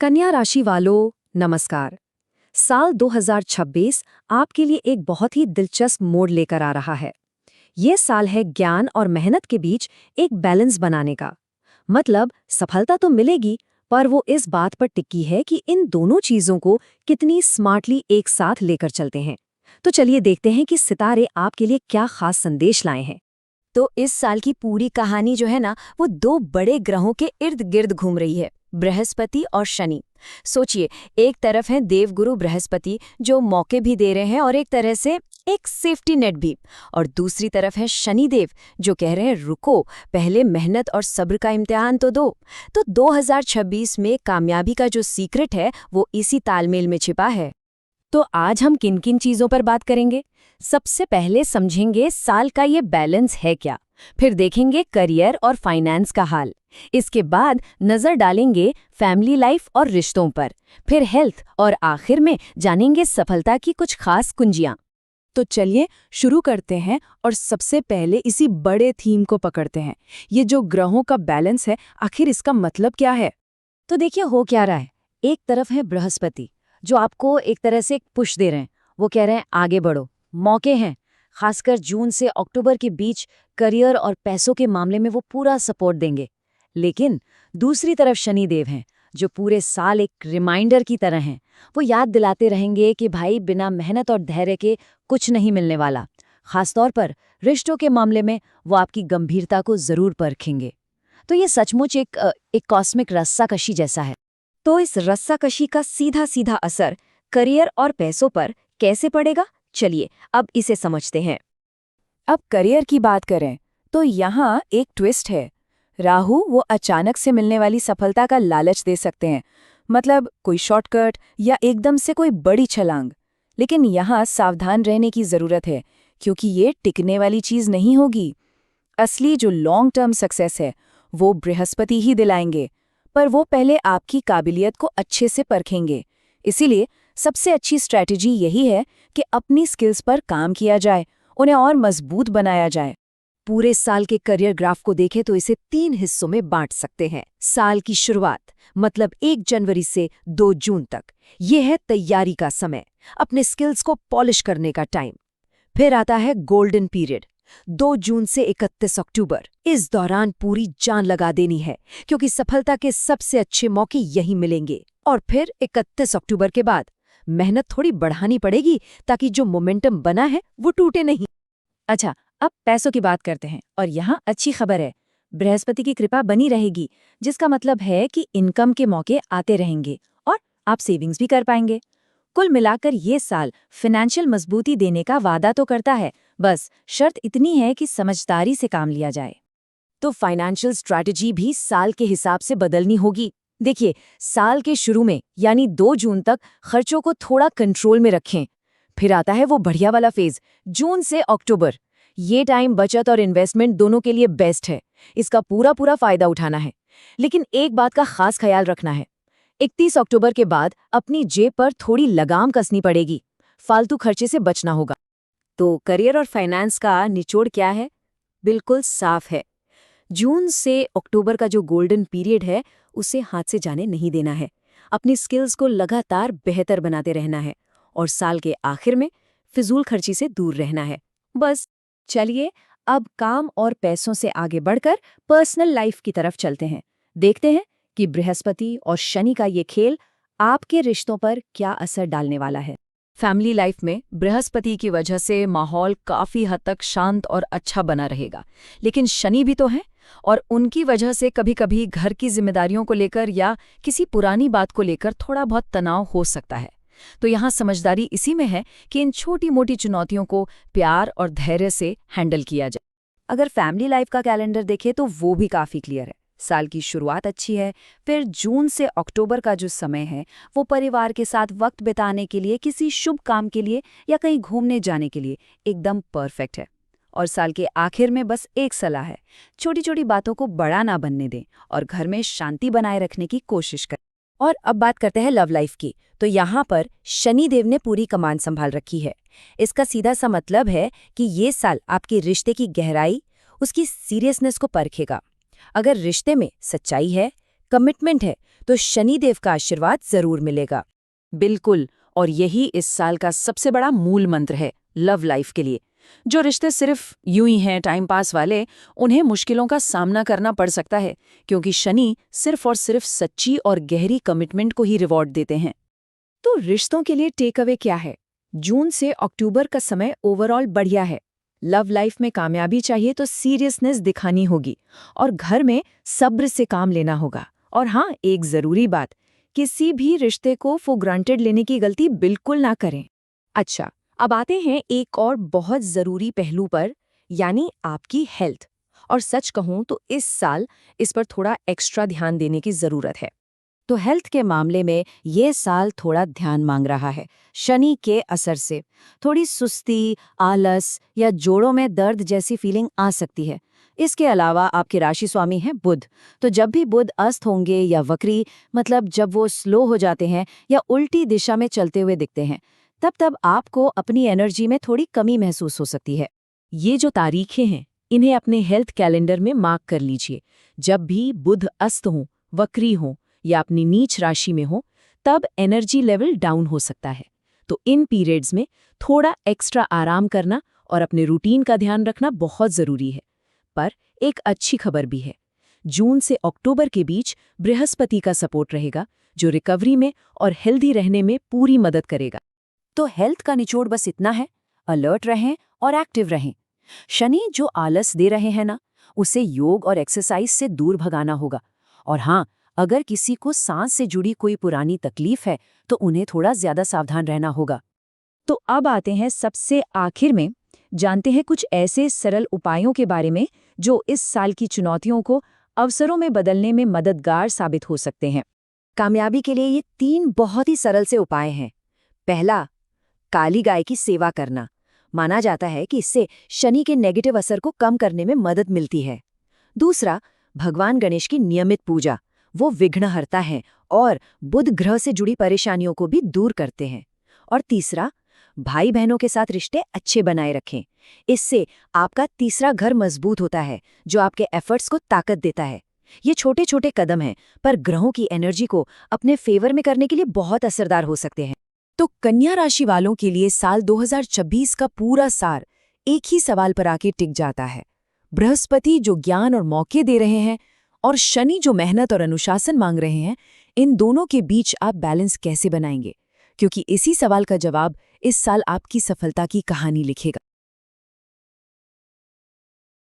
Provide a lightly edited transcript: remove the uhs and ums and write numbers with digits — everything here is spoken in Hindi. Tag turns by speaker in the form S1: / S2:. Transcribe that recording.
S1: कन्या राशि वालों नमस्कार। साल 2026 आपके लिए एक बहुत ही दिलचस्प मोड़ लेकर आ रहा है। ये साल है ज्ञान और मेहनत के बीच एक बैलेंस बनाने का। मतलब सफलता तो मिलेगी, पर वो इस बात पर टिकी है कि इन दोनों चीजों को कितनी स्मार्टली एक साथ लेकर चलते हैं। तो चलिए देखते हैं कि सितारे आपके लिए क्या खास संदेश लाए हैं।
S2: तो इस साल की पूरी कहानी जो है ना, वो दो बड़े ग्रहों के इर्द गिर्द घूम रही है, बृहस्पति और शनि। सोचिए, एक तरफ है देवगुरु बृहस्पति जो मौके भी दे रहे हैं और एक तरह से एक सेफ्टी नेट भी, और दूसरी तरफ है शनिदेव जो कह रहे हैं रुको, पहले मेहनत और सब्र का इम्तिहान तो दो। तो 2026 में कामयाबी का जो सीक्रेट है वो इसी तालमेल में छिपा है।
S1: तो आज हम किन किन चीजों पर बात करेंगे? सबसे पहले समझेंगे साल का ये बैलेंस है क्या, फिर देखेंगे करियर और फाइनेंस का हाल, इसके बाद नजर डालेंगे फैमिली लाइफ और रिश्तों पर, फिर हेल्थ और आखिर में जानेंगे सफलता की कुछ खास कुंजियां।
S3: तो चलिए शुरू करते हैं और सबसे पहले इसी बड़े थीम को पकड़ते हैं। ये जो ग्रहों का बैलेंस है, आखिर इसका मतलब क्या है?
S1: तो देखिए हो क्या रहा है। एक तरफ है बृहस्पति जो आपको एक तरह से एक पुश दे रहे हैं। वो कह रहे हैं आगे बढ़ो, मौके हैं। खासकर जून से अक्टूबर के बीच करियर और पैसों के मामले में वो पूरा सपोर्ट देंगे। लेकिन दूसरी तरफ शनिदेव हैं जो पूरे साल एक रिमाइंडर की तरह हैं। वो याद दिलाते रहेंगे कि भाई बिना मेहनत और धैर्य के कुछ नहीं मिलने वाला। खासतौर पर रिश्तों के मामले में वो आपकी गंभीरता को जरूर परखेंगे। तो ये सचमुच एक कॉस्मिक रस्साकशी जैसा है। तो इस रस्साकशी का सीधा सीधा असर करियर और पैसों पर कैसे पड़ेगा, चलिए अब इसे समझते हैं।
S3: अब करियर की बात करें तो यहाँ एक ट्विस्ट है। राहु वो अचानक से मिलने वाली सफलता का लालच दे सकते हैं, मतलब कोई शॉर्टकट या एकदम से कोई बड़ी छलांग। लेकिन यहाँ सावधान रहने की जरूरत है, क्योंकि ये टिकने वाली चीज नहीं होगी। असली जो लॉन्ग टर्म सक्सेस है वो बृहस्पति ही दिलाएंगे, पर वो पहले आपकी काबिलियत को अच्छे से परखेंगे। इसीलिए सबसे अच्छी स्ट्रैटेजी यही है कि अपनी स्किल्स पर काम किया जाए, उन्हें और मजबूत बनाया जाए।
S1: पूरे साल के करियर ग्राफ को देखें तो इसे 3 हिस्सों में बांट सकते हैं। साल की शुरुआत मतलब 1 जनवरी से 2 जून तक, ये है तैयारी का समय, अपने स्किल्स को पॉलिश करने का टाइम। फिर आता है गोल्डन पीरियड 2 जून से 31 अक्टूबर। इस दौरान पूरी जान लगा देनी है, क्योंकि सफलता के सबसे अच्छे मौके यही मिलेंगे। और फिर 31 अक्टूबर के बाद मेहनत थोड़ी बढ़ानी पड़ेगी ताकि जो मोमेंटम बना है वो टूटे नहीं। अच्छा, अब पैसों की बात करते हैं, और यहाँ अच्छी खबर है, बृहस्पति की कृपा बनी रहेगी, जिसका मतलब है कि इनकम के मौके आते रहेंगे और आप सेविंग्स भी कर पाएंगे। कुल मिलाकर ये साल फाइनेंशियल मजबूती देने का वादा तो करता है, बस शर्त इतनी है कि समझदारी से काम लिया जाए। तो फाइनेंशियल स्ट्रैटेजी भी साल के हिसाब से बदलनी होगी। देखिए, साल के शुरू में यानी 2 जून तक खर्चों को थोड़ा कंट्रोल में रखें। फिर आता है वो बढ़िया वाला फेज, जून से अक्टूबर। ये टाइम बचत और इन्वेस्टमेंट दोनों के लिए बेस्ट है, इसका पूरा फायदा उठाना है। लेकिन एक बात का खास ख्याल रखना है, 31 अक्टूबर के बाद अपनी जेब पर थोड़ी लगाम कसनी पड़ेगी, फालतू खर्चे से बचना होगा। तो करियर और फाइनेंस का निचोड़ क्या है? बिल्कुल साफ है। जून से अक्टूबर का जो गोल्डन पीरियड है उसे हाथ से जाने नहीं देना है। अपनी स्किल्स को लगातार बेहतर बनाते रहना है और साल के आखिर में फिजूल खर्ची से दूर रहना है, बस। चलिए अब काम और पैसों से आगे बढ़कर पर्सनल लाइफ की तरफ चलते हैं। देखते हैं कि बृहस्पति और शनि का ये खेल आपके रिश्तों पर क्या असर डालने वाला है। फैमिली लाइफ में बृहस्पति की वजह से माहौल काफी हद तक शांत और अच्छा बना रहेगा, लेकिन शनि भी तो है, और उनकी वजह से कभी-कभी घर की जिम्मेदारियों को लेकर या किसी पुरानी बात को लेकर थोड़ा बहुत तनाव हो सकता है। तो यहाँ समझदारी इसी में है कि इन छोटी मोटी चुनौतियों को प्यार और धैर्य से हैंडल किया जाए। अगर फैमिली लाइफ का कैलेंडर देखें तो वो भी काफी क्लियर है। साल की शुरुआत अच्छी है, फिर जून से अक्टूबर का जो समय है वो परिवार के साथ वक्त बिताने के लिए, किसी शुभ काम के लिए या कहीं घूमने जाने के लिए एकदम परफेक्ट है। और साल के आखिर में बस एक सलाह है, छोटी छोटी बातों को बड़ा ना बनने दें और घर में शांति बनाए रखने की कोशिश करें। और अब बात करते हैं लव लाइफ की। तो यहाँ पर शनिदेव ने पूरी कमान संभाल रखी है। इसका सीधा सा मतलब है कि ये साल आपके रिश्ते की गहराई, उसकी सीरियसनेस को परखेगा। अगर रिश्ते में सच्चाई है, कमिटमेंट है तो शनिदेव का आशीर्वाद जरूर मिलेगा।
S3: बिल्कुल, और यही इस साल का सबसे बड़ा मूल मंत्र है लव लाइफ के लिए। जो रिश्ते सिर्फ यूं ही हैं टाइम पास वाले, उन्हें मुश्किलों का सामना करना पड़ सकता है, क्योंकि शनि सिर्फ और सिर्फ सच्ची और गहरी कमिटमेंट को ही रिवॉर्ड देते हैं।
S1: तो रिश्तों के लिए टेक अवे क्या है? जून से अक्टूबर का समय ओवरऑल बढ़िया है। लव लाइफ में कामयाबी चाहिए तो सीरियसनेस दिखानी होगी और घर में सब्र से काम लेना होगा। और हाँ, एक जरूरी बात, किसी भी रिश्ते को फॉर ग्रांटेड लेने की गलती बिल्कुल ना करें। अच्छा, अब आते हैं एक और बहुत जरूरी पहलू पर, यानी आपकी हेल्थ। और सच कहूं तो इस साल इस पर थोड़ा एक्स्ट्रा ध्यान देने की जरूरत है।
S2: तो हेल्थ के मामले में ये साल थोड़ा ध्यान मांग रहा है। शनि के असर से थोड़ी सुस्ती, आलस या जोड़ों में दर्द जैसी फीलिंग आ सकती है। इसके अलावा आपके राशि स्वामी हैं बुध, तो जब भी बुध अस्त होंगे या वक्री, मतलब जब वो स्लो हो जाते हैं या उल्टी दिशा में चलते हुए दिखते हैं, तब आपको अपनी एनर्जी में थोड़ी कमी महसूस हो सकती है।
S1: ये जो तारीखें हैं, इन्हें अपने हेल्थ कैलेंडर में मार्क कर लीजिए। जब भी बुध अस्त हो, वक्री हो या अपनी नीच राशि में हो, तब एनर्जी लेवल डाउन हो सकता है। तो इन पीरियड्स में थोड़ा एक्स्ट्रा आराम करना और अपने रूटीन का ध्यान रखना बहुत ज़रूरी है। पर एक अच्छी खबर भी है, जून से अक्टूबर के बीच बृहस्पति का सपोर्ट रहेगा, जो रिकवरी में और हेल्दी रहने में पूरी मदद करेगा।
S2: तो हेल्थ का निचोड़ बस इतना है, अलर्ट रहें और एक्टिव रहें। शनि जो आलस दे रहे हैं ना, उसे योग और एक्सरसाइज से दूर भगाना होगा। और हाँ, अगर किसी को सांस से जुड़ी कोई पुरानी तकलीफ है तो उन्हें थोड़ा ज्यादा सावधान रहना होगा।
S3: तो अब आते हैं सबसे आखिर में, जानते हैं कुछ ऐसे सरल उपायों के बारे में जो इस साल की चुनौतियों को अवसरों में बदलने में मददगार साबित हो सकते हैं।
S1: कामयाबी के लिए ये 3 बहुत ही सरल से उपाय हैं। पहला, काली गाय की सेवा करना। माना जाता है कि इससे शनि के नेगेटिव असर को कम करने में मदद मिलती है। दूसरा, भगवान गणेश की नियमित पूजा। वो विघ्नहर्ता हैं और बुध ग्रह से जुड़ी परेशानियों को भी दूर करते हैं। और तीसरा, भाई बहनों के साथ रिश्ते अच्छे बनाए रखें। इससे आपका तीसरा घर मजबूत होता है, जो आपके एफर्ट्स को ताकत देता है। ये छोटे छोटे कदम हैं, पर ग्रहों की एनर्जी को अपने फेवर में करने के लिए बहुत असरदार हो सकते हैं।
S3: तो कन्या राशि वालों के लिए साल 2026 का पूरा सार एक ही सवाल पर आके टिक जाता है। बृहस्पति जो ज्ञान और मौके दे रहे हैं और शनि जो मेहनत और अनुशासन मांग रहे हैं, इन दोनों के बीच आप बैलेंस कैसे बनाएंगे? क्योंकि इसी सवाल का जवाब इस साल आपकी सफलता की कहानी लिखेगा।